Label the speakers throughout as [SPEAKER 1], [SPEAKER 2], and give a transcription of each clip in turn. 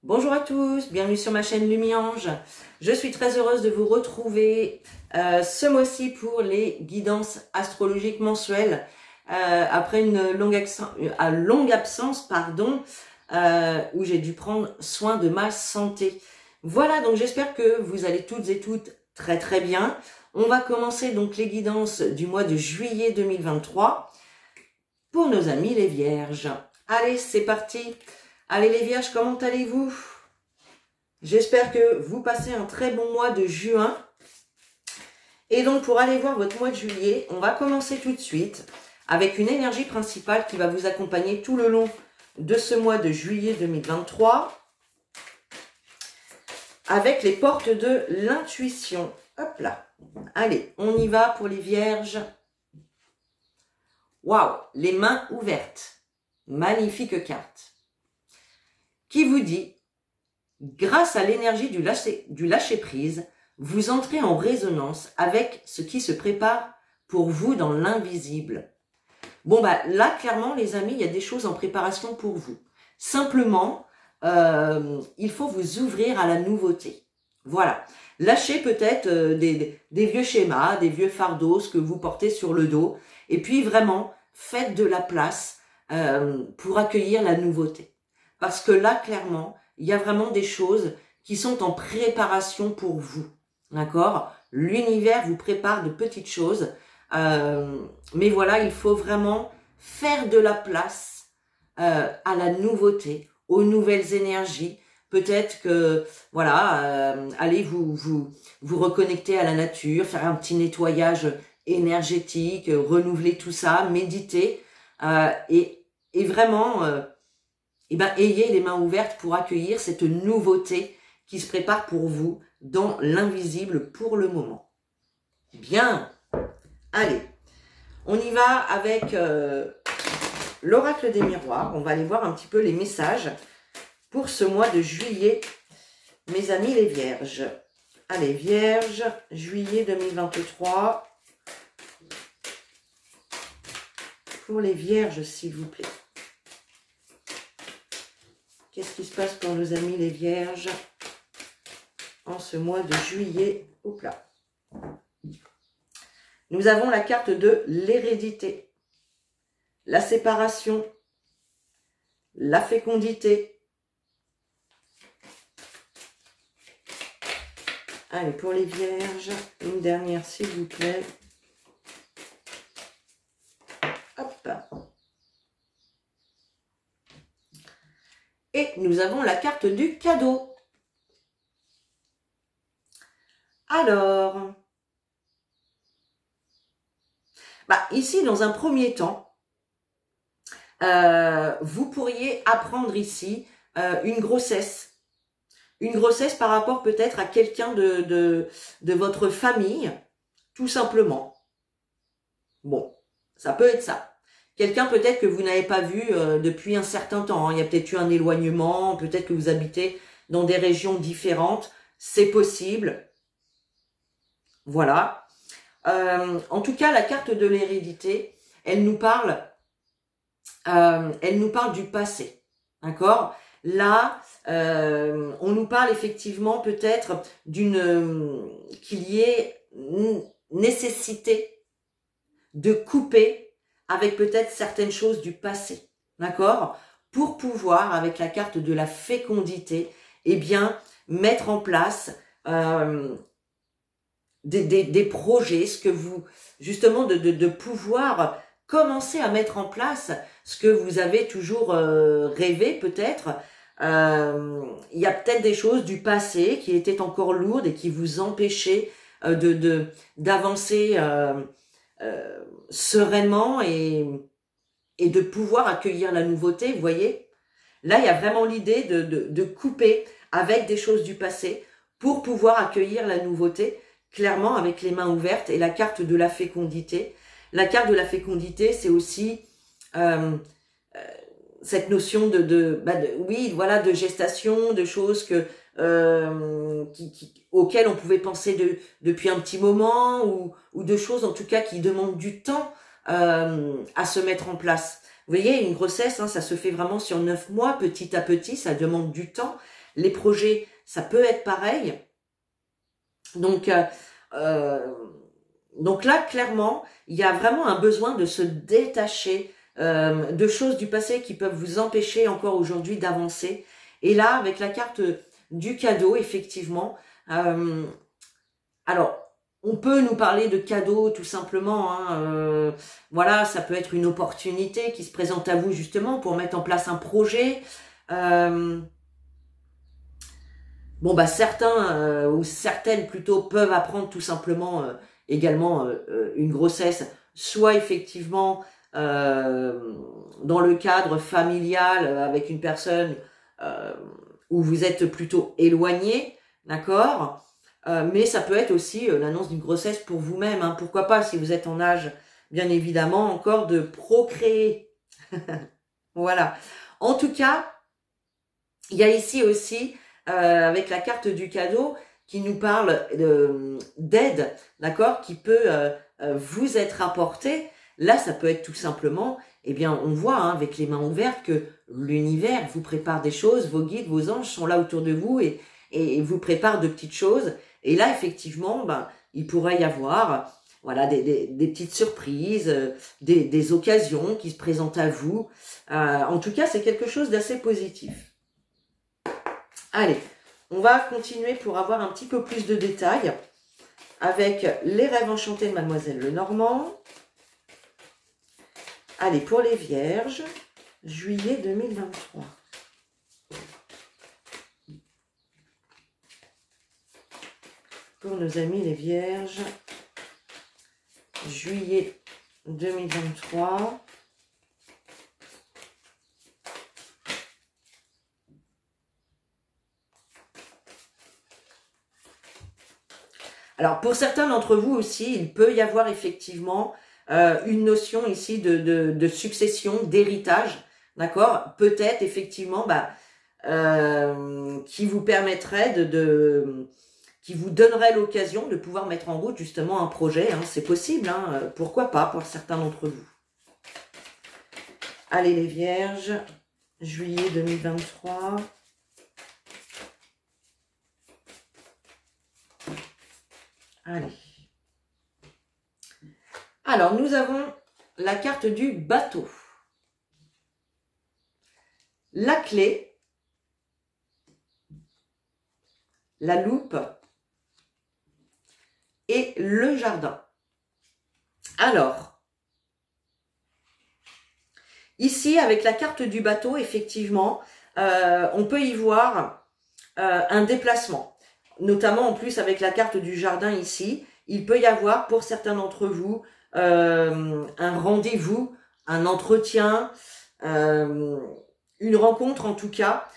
[SPEAKER 1] Bonjour à tous, bienvenue sur ma chaîne Lumiange. Je suis très heureuse de vous retrouver ce mois-ci pour les guidances astrologiques mensuelles après une longue absence, où j'ai dû prendre soin de ma santé. Voilà, donc j'espère que vous allez toutes et toutes très bien. On va commencer donc les guidances du mois de juillet 2023 pour nos amis les Vierges. Allez, c'est parti. Allez les Vierges, comment allez-vous? J'espère que vous passez un très bon mois de juin. Et donc, pour aller voir votre mois de juillet, on va commencer tout de suite avec une énergie principale qui va vous accompagner tout le long de ce mois de juillet 2023 avec les portes de l'intuition. Hop là. Allez, on y va pour les Vierges. Waouh, les mains ouvertes. Magnifique carte. Qui vous dit, grâce à l'énergie du lâcher-prise, vous entrez en résonance avec ce qui se prépare pour vous dans l'invisible. Bon, bah là, clairement, les amis, il y a des choses en préparation pour vous. Simplement, il faut vous ouvrir à la nouveauté. Voilà. Lâchez peut-être des vieux schémas, des vieux fardeaux, ce que vous portez sur le dos. Et puis, vraiment, faites de la place pour accueillir la nouveauté. Parce que là, clairement, il y a vraiment des choses qui sont en préparation pour vous. D'accord? L'univers vous prépare de petites choses. Mais voilà, il faut vraiment faire de la place à la nouveauté, aux nouvelles énergies. Peut-être que, voilà, allez vous reconnecter à la nature, faire un petit nettoyage énergétique, renouveler tout ça, méditer et vraiment... ayez les mains ouvertes pour accueillir cette nouveauté qui se prépare pour vous dans l'invisible pour le moment. Bien, allez, on y va avec l'oracle des miroirs. On va aller voir un petit peu les messages pour ce mois de juillet, mes amis les Vierges. Allez, Vierges, juillet 2023. Pour les Vierges, s'il vous plaît. Qu'est-ce qui se passe pour nos amis les Vierges en ce mois de juillet? Oups là. Nous avons la carte de l'hérédité, la séparation, la fécondité. Allez, pour les Vierges, une dernière s'il vous plaît. Hop. Et nous avons la carte du cadeau. Alors, ici, dans un premier temps, vous pourriez apprendre ici une grossesse. Une grossesse par rapport peut-être à quelqu'un de votre famille, tout simplement. Bon, ça peut être ça. Quelqu'un peut-être que vous n'avez pas vu depuis un certain temps. Hein. Il y a peut-être eu un éloignement, peut-être que vous habitez dans des régions différentes. C'est possible. Voilà. En tout cas, la carte de l'hérédité, elle nous parle du passé. D'accord? Là, on nous parle effectivement peut-être qu'il y ait nécessité de couper avec peut-être certaines choses du passé, d'accord? Pour pouvoir, avec la carte de la fécondité, eh bien, mettre en place des projets, ce que vous, justement, de pouvoir commencer à mettre en place ce que vous avez toujours rêvé peut-être. Il y a peut-être des choses du passé qui étaient encore lourdes et qui vous empêchaient d'avancer sereinement et de pouvoir accueillir la nouveauté, vous voyez. Là, il y a vraiment l'idée de couper avec des choses du passé pour pouvoir accueillir la nouveauté, clairement avec les mains ouvertes et la carte de la fécondité. La carte de la fécondité, c'est aussi cette notion de gestation, de choses que auxquelles on pouvait penser depuis un petit moment ou de choses en tout cas qui demandent du temps à se mettre en place. Vous voyez, une grossesse, hein, ça se fait vraiment sur 9 mois, petit à petit, ça demande du temps. Les projets, ça peut être pareil. Donc là, clairement, il y a vraiment un besoin de se détacher de choses du passé qui peuvent vous empêcher encore aujourd'hui d'avancer. Et là, avec la carte du cadeau, effectivement, alors, on peut nous parler de cadeau tout simplement, hein, voilà, ça peut être une opportunité qui se présente à vous justement pour mettre en place un projet. Bon, bah certains ou certaines plutôt peuvent apprendre tout simplement également une grossesse, soit effectivement dans le cadre familial avec une personne où vous êtes plutôt éloigné, d'accord, mais ça peut être aussi l'annonce d'une grossesse pour vous-même, hein, pourquoi pas si vous êtes en âge, bien évidemment, encore de procréer. Voilà. En tout cas, il y a ici aussi, avec la carte du cadeau, qui nous parle d'aide, d'accord, qui peut vous être apportée. Là, ça peut être tout simplement, eh bien, on voit hein, avec les mains ouvertes que l'univers vous prépare des choses, vos guides, vos anges sont là autour de vous et vous préparent de petites choses. Et là, effectivement, ben, il pourrait y avoir voilà, des petites surprises, des occasions qui se présentent à vous. En tout cas, c'est quelque chose d'assez positif. Allez, on va continuer pour avoir un petit peu plus de détails avec les rêves enchantés de Mademoiselle Lenormand. Allez, pour les Vierges, juillet 2023. Pour nos amis les Vierges, juillet 2023. Alors, pour certains d'entre vous aussi, il peut y avoir effectivement une notion ici de succession, d'héritage, d'accord? Peut-être effectivement, qui vous permettrait qui vous donnerait l'occasion de pouvoir mettre en route justement un projet. Hein, c'est possible, hein, pourquoi pas pour certains d'entre vous. Allez les Vierges, juillet 2023. Allez. Alors, nous avons la carte du bateau. La clé, la loupe et le jardin. Alors, ici, avec la carte du bateau, effectivement, on peut y voir un déplacement. Notamment, en plus, avec la carte du jardin ici, il peut y avoir, pour certains d'entre vous, un rendez-vous, un entretien, une rencontre en tout cas,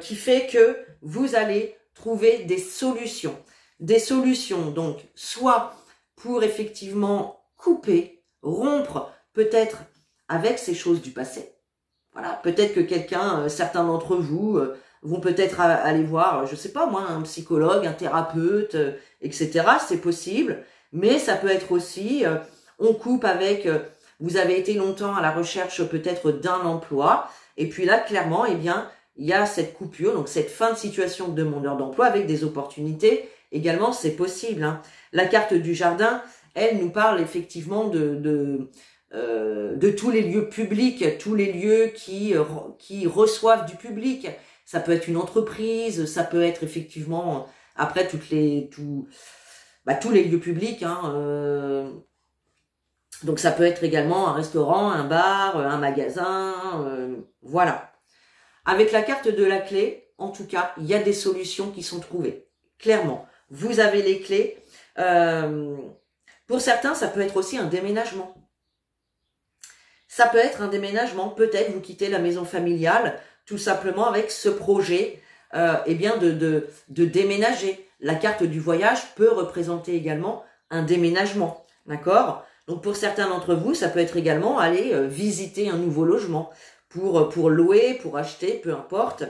[SPEAKER 1] qui fait que vous allez trouver des solutions. Des solutions, donc, soit pour effectivement couper, rompre, peut-être avec ces choses du passé. Voilà, peut-être que quelqu'un, certains d'entre vous, vont peut-être aller voir, je sais pas moi, un psychologue, un thérapeute, etc. C'est possible, mais ça peut être aussi, on coupe avec, vous avez été longtemps à la recherche peut-être d'un emploi, et puis là, clairement, eh bien, il y a cette coupure, donc cette fin de situation de demandeur d'emploi avec des opportunités. Également, c'est possible. Hein. La carte du jardin, elle nous parle effectivement de tous les lieux publics, tous les lieux qui reçoivent du public. Ça peut être une entreprise, ça peut être effectivement après tous les lieux publics. Hein, donc ça peut être également un restaurant, un bar, un magasin, voilà. Avec la carte de la clé, en tout cas, il y a des solutions qui sont trouvées. Clairement, vous avez les clés. Pour certains, ça peut être aussi un déménagement. Ça peut être un déménagement, peut-être vous quittez la maison familiale, tout simplement avec ce projet eh bien de déménager. La carte du voyage peut représenter également un déménagement, d'accord? Donc pour certains d'entre vous, ça peut être également aller visiter un nouveau logement pour louer, pour acheter, peu importe.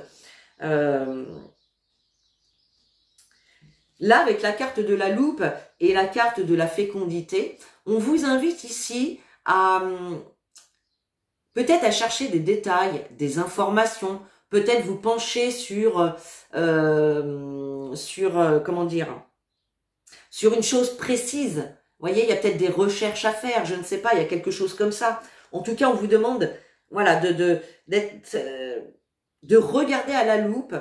[SPEAKER 1] Là, avec la carte de la loupe et la carte de la fécondité, on vous invite ici à peut-être à chercher des détails, des informations peut-être vous pencher sur comment dire, sur une chose précise. Vous voyez, il y a peut-être des recherches à faire, je ne sais pas, il y a quelque chose comme ça. En tout cas, on vous demande, voilà, de regarder à la loupe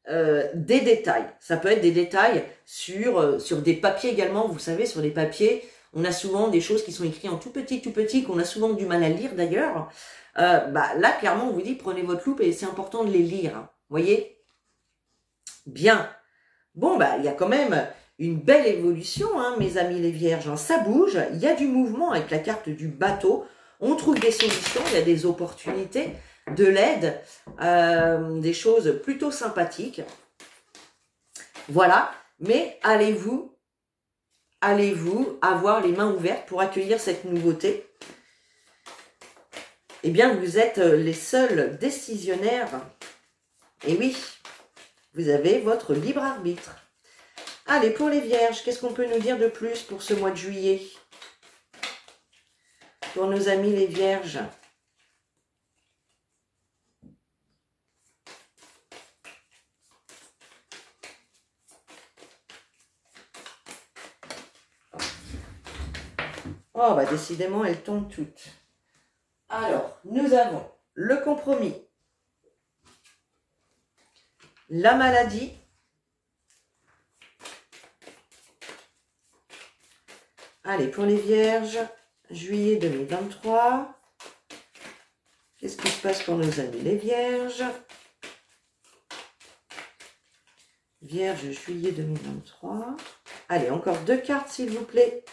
[SPEAKER 1] des détails. Ça peut être des détails sur des papiers également. Vous savez, sur les papiers, on a souvent des choses qui sont écrites en tout petit, qu'on a souvent du mal à lire d'ailleurs. Là, clairement, on vous dit, prenez votre loupe et c'est important de les lire. Hein, voyez? Bien. Bon, il y a quand même une belle évolution, hein, mes amis les vierges. Hein. Ça bouge, il y a du mouvement avec la carte du bateau. On trouve des solutions, il y a des opportunités, de l'aide, des choses plutôt sympathiques. Voilà, mais allez-vous avoir les mains ouvertes pour accueillir cette nouveauté? Eh bien, vous êtes les seuls décisionnaires. Et oui, vous avez votre libre arbitre. Allez, pour les vierges, qu'est-ce qu'on peut nous dire de plus pour ce mois de juillet? Pour nos amis les vierges. Oh, décidément, elles tombent toutes. Alors, nous avons le compromis, la maladie, allez, pour les vierges, juillet 2023, qu'est-ce qui se passe pour nos amis les vierges? Vierge, juillet 2023. Allez, encore 2 cartes, s'il vous plaît.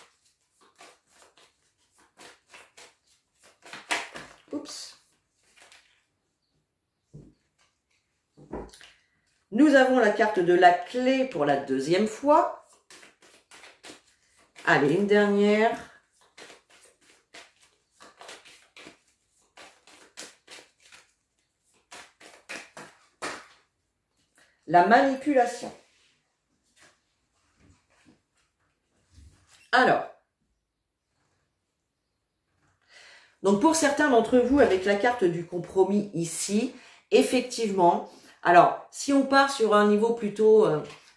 [SPEAKER 1] Oups. Nous avons la carte de la clé pour la 2e fois. Allez, une dernière. La manipulation. Alors, donc pour certains d'entre vous, avec la carte du compromis ici, effectivement, alors si on part sur un niveau plutôt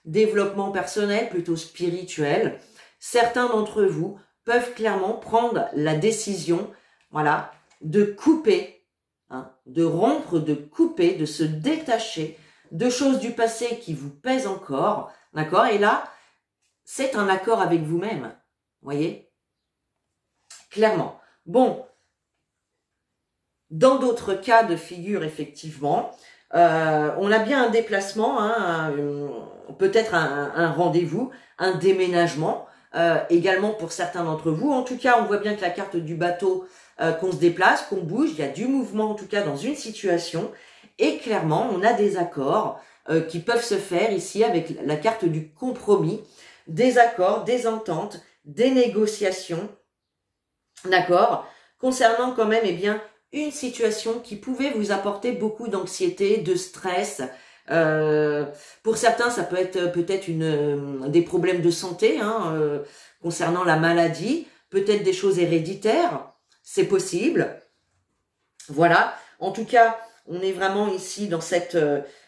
[SPEAKER 1] développement personnel, plutôt spirituel, certains d'entre vous peuvent clairement prendre la décision, voilà, de couper, hein, de rompre, de couper, de se détacher de choses du passé qui vous pèsent encore, d'accord? Et là, c'est un accord avec vous-même, voyez? Clairement. Bon, dans d'autres cas de figure, effectivement, on a bien un déplacement, hein, peut-être un rendez-vous, un déménagement, également pour certains d'entre vous. En tout cas, on voit bien que la carte du bateau, qu'on se déplace, qu'on bouge, il y a du mouvement en tout cas dans une situation. Et clairement, on a des accords qui peuvent se faire ici avec la carte du compromis, des accords, des ententes, des négociations, d'accord, concernant quand même, eh bien, une situation qui pouvait vous apporter beaucoup d'anxiété, de stress. Pour certains, ça peut être peut-être des problèmes de santé, hein, concernant la maladie, peut-être des choses héréditaires, c'est possible. Voilà, en tout cas, on est vraiment ici dans cette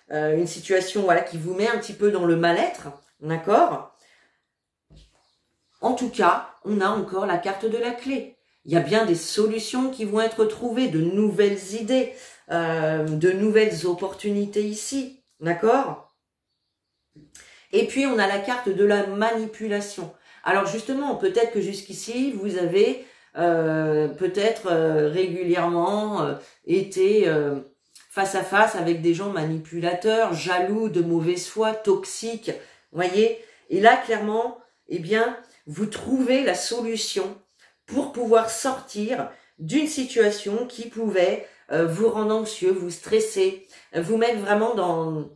[SPEAKER 1] une situation, voilà, qui vous met un petit peu dans le mal-être, d'accord? En tout cas, on a encore la carte de la clé. Il y a bien des solutions qui vont être trouvées, de nouvelles idées, de nouvelles opportunités ici, d'accord? Et puis, on a la carte de la manipulation. Alors justement, peut-être que jusqu'ici, vous avez peut-être régulièrement été face à face avec des gens manipulateurs, jaloux, de mauvaise foi, toxiques, voyez? Et là, clairement, eh bien, vous trouvez la solution pour pouvoir sortir d'une situation qui pouvait vous rendre anxieux, vous stresser, vous mettre vraiment dans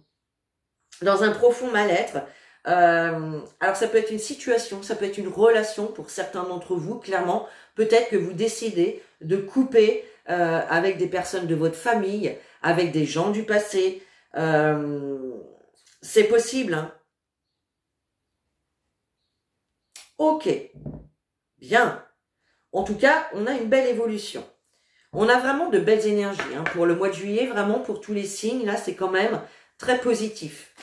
[SPEAKER 1] un profond mal-être. Alors ça peut être une situation, ça peut être une relation pour certains d'entre vous, clairement. Peut-être que vous décidez de couper avec des personnes de votre famille, avec des gens du passé. C'est possible, hein. Ok, bien. En tout cas, on a une belle évolution. On a vraiment de belles énergies hein, pour le mois de juillet, vraiment pour tous les signes. Là, c'est quand même très positif.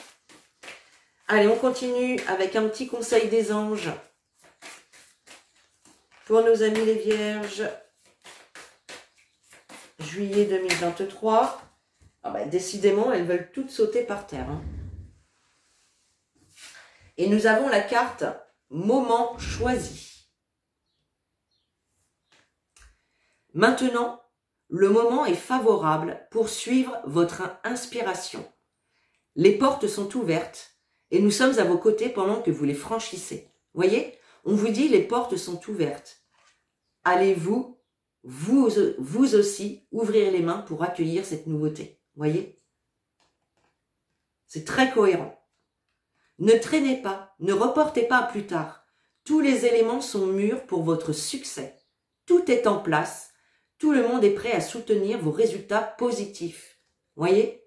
[SPEAKER 1] Allez, on continue avec un petit conseil des anges pour nos amis les vierges. Juillet 2023. Ah bah, décidément, elles veulent toutes sauter par terre. Hein. Et nous avons la carte moment choisi. Maintenant, le moment est favorable pour suivre votre inspiration. Les portes sont ouvertes et nous sommes à vos côtés pendant que vous les franchissez. Voyez, on vous dit les portes sont ouvertes. Allez-vous, vous aussi, ouvrir les mains pour accueillir cette nouveauté. Voyez, c'est très cohérent. Ne traînez pas, ne reportez pas à plus tard. Tous les éléments sont mûrs pour votre succès. Tout est en place. Tout le monde est prêt à soutenir vos résultats positifs. Voyez,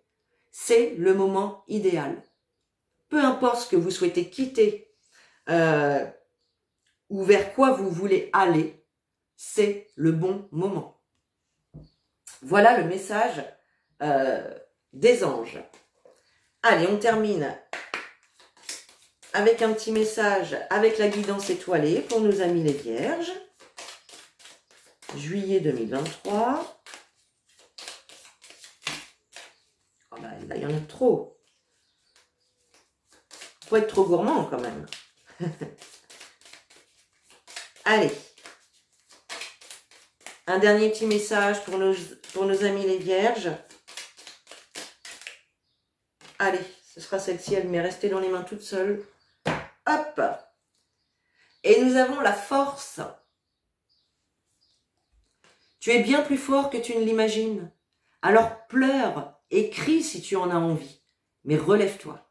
[SPEAKER 1] c'est le moment idéal. Peu importe ce que vous souhaitez quitter ou vers quoi vous voulez aller, c'est le bon moment. Voilà le message des anges. Allez, on termine avec un petit message avec la guidance étoilée pour nos amis les vierges. Juillet 2023. Oh ben, là, il y en a trop. Faut être trop gourmand quand même. Allez. Un dernier petit message pour nos amis les vierges. Allez, ce sera celle-ci, elle m'est restée dans les mains toute seule. Hop. Et nous avons la force. Tu es bien plus fort que tu ne l'imagines. Alors pleure et crie si tu en as envie. Mais relève-toi.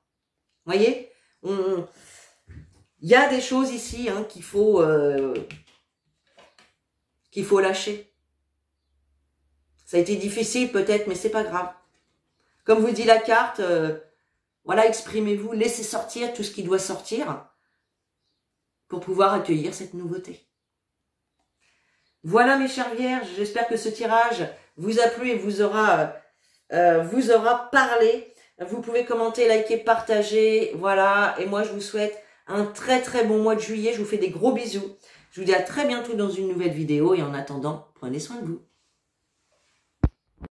[SPEAKER 1] Voyez, il y a des choses ici hein, qu'il faut lâcher. Ça a été difficile peut-être, mais c'est pas grave. Comme vous dit la carte, voilà, exprimez-vous, laissez sortir tout ce qui doit sortir pour pouvoir accueillir cette nouveauté. Voilà mes chères vierges, j'espère que ce tirage vous a plu et vous aura parlé. Vous pouvez commenter, liker, partager, voilà. Et moi je vous souhaite un très très bon mois de juillet, je vous fais des gros bisous. Je vous dis à très bientôt dans une nouvelle vidéo et en attendant, prenez soin de vous.